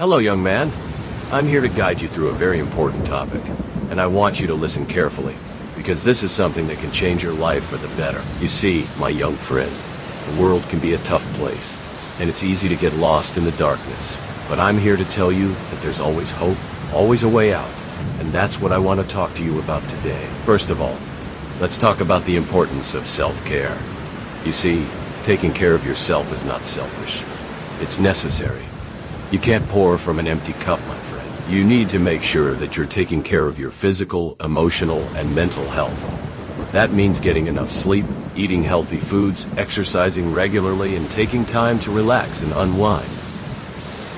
Hello, young man. I'm here to guide you through a very important topic, and I want you to listen carefully, because this is something that can change your life for the better. You see, my young friend, the world can be a tough place, and it's easy to get lost in the darkness. But I'm here to tell you that there's always hope, always a way out, and that's what I want to talk to you about today. First of all, let's talk about the importance of self-care. You see, taking care of yourself is not selfish. It's necessary. You can't pour from an empty cup, my friend. You need to make sure that you're taking care of your physical, emotional, and mental health. That means getting enough sleep, eating healthy foods, exercising regularly, and taking time to relax and unwind.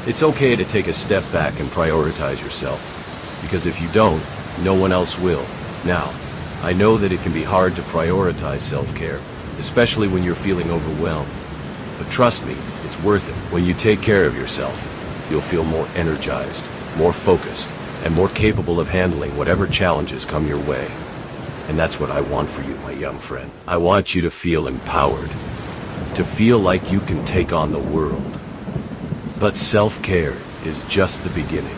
It's okay to take a step back and prioritize yourself, because if you don't, no one else will. Now, I know that it can be hard to prioritize self-care, especially when you're feeling overwhelmed. But trust me, it's worth it. When you take care of yourself, you'll feel more energized, more focused, and more capable of handling whatever challenges come your way. And that's what I want for you, my young friend. I want you to feel empowered, to feel like you can take on the world. But self-care is just the beginning.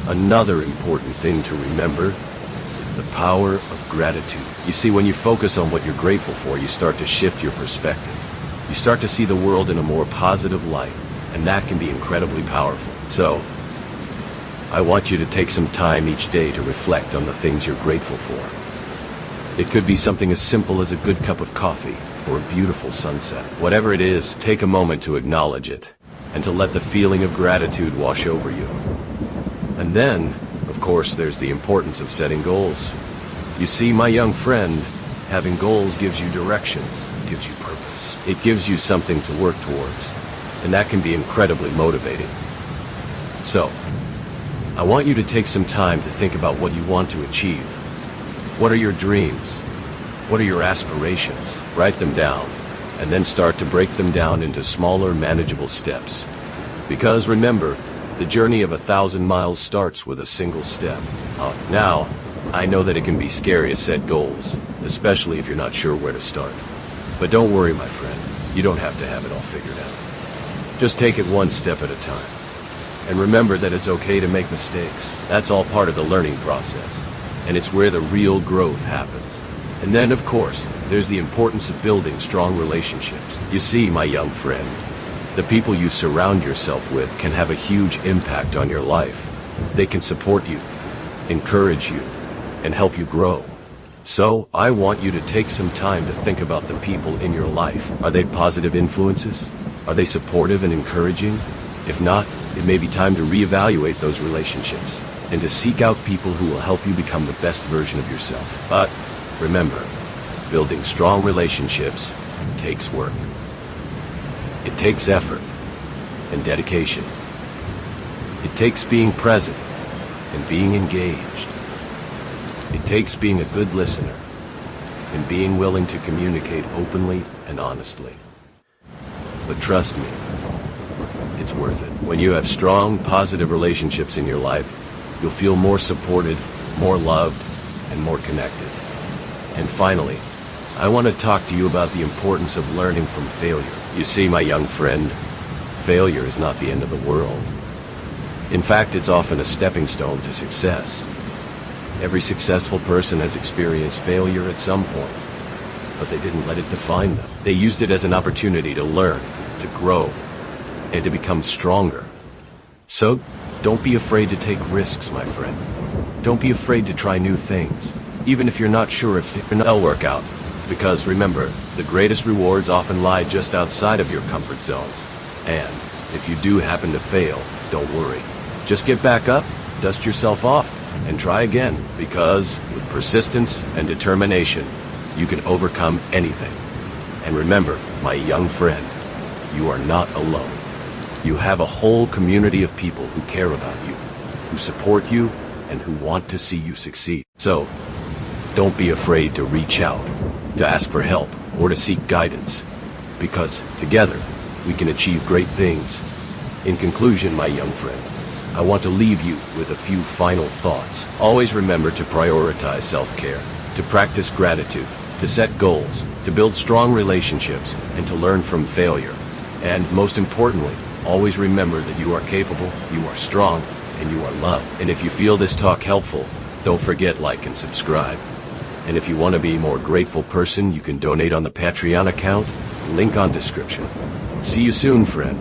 Another important thing to remember is the power of gratitude. You see, when you focus on what you're grateful for, you start to shift your perspective. You start to see the world in a more positive light, and that can be incredibly powerful. So, I want you to take some time each day to reflect on the things you're grateful for. It could be something as simple as a good cup of coffee or a beautiful sunset. Whatever it is, take a moment to acknowledge it and to let the feeling of gratitude wash over you. And then, of course, there's the importance of setting goals. You see, my young friend, having goals gives you direction, gives you purpose. It gives you something to work towards, and that can be incredibly motivating. So, I want you to take some time to think about what you want to achieve. What are your dreams? What are your aspirations? Write them down, and then start to break them down into smaller, manageable steps. Because remember, the journey of 1,000 miles starts with a single step. Now, I know that it can be scary to set goals, especially if you're not sure where to start. But don't worry, my friend. You don't have to have it all figured out. Just take it one step at a time. And remember that it's okay to make mistakes. That's all part of the learning process. And it's where the real growth happens. And then, of course, there's the importance of building strong relationships. You see, my young friend, the people you surround yourself with can have a huge impact on your life. They can support you, encourage you, and help you grow. So, I want you to take some time to think about the people in your life. Are they positive influences? Are they supportive and encouraging? If not, it may be time to reevaluate those relationships and to seek out people who will help you become the best version of yourself. But remember, building strong relationships takes work. It takes effort and dedication. It takes being present and being engaged. It takes being a good listener and being willing to communicate openly and honestly. But trust me, it's worth it. When you have strong, positive relationships in your life, you'll feel more supported, more loved, and more connected. And finally, I want to talk to you about the importance of learning from failure. You see, my young friend, failure is not the end of the world. In fact, it's often a stepping stone to success. Every successful person has experienced failure at some point, but they didn't let it define them. They used it as an opportunity to learn, to grow, and to become stronger. So, don't be afraid to take risks, my friend. Don't be afraid to try new things, even if you're not sure if they'll work out. Because remember, the greatest rewards often lie just outside of your comfort zone. And if you do happen to fail, don't worry. Just get back up, dust yourself off, and try again. Because with persistence and determination, you can overcome anything. And remember, my young friend, you are not alone. You have a whole community of people who care about you, who support you, and who want to see you succeed. So, don't be afraid to reach out, to ask for help, or to seek guidance, because together we can achieve great things. In conclusion, my young friend, I want to leave you with a few final thoughts. Always remember to prioritize self-care, to practice gratitude, to set goals, to build strong relationships, and to learn from failure. And most importantly, Always remember that you are capable, you are strong, and you are loved. And if you feel this talk helpful, don't forget like and subscribe. And if you want to be a more grateful person, you can donate on the Patreon account, link on description. See you soon, friend.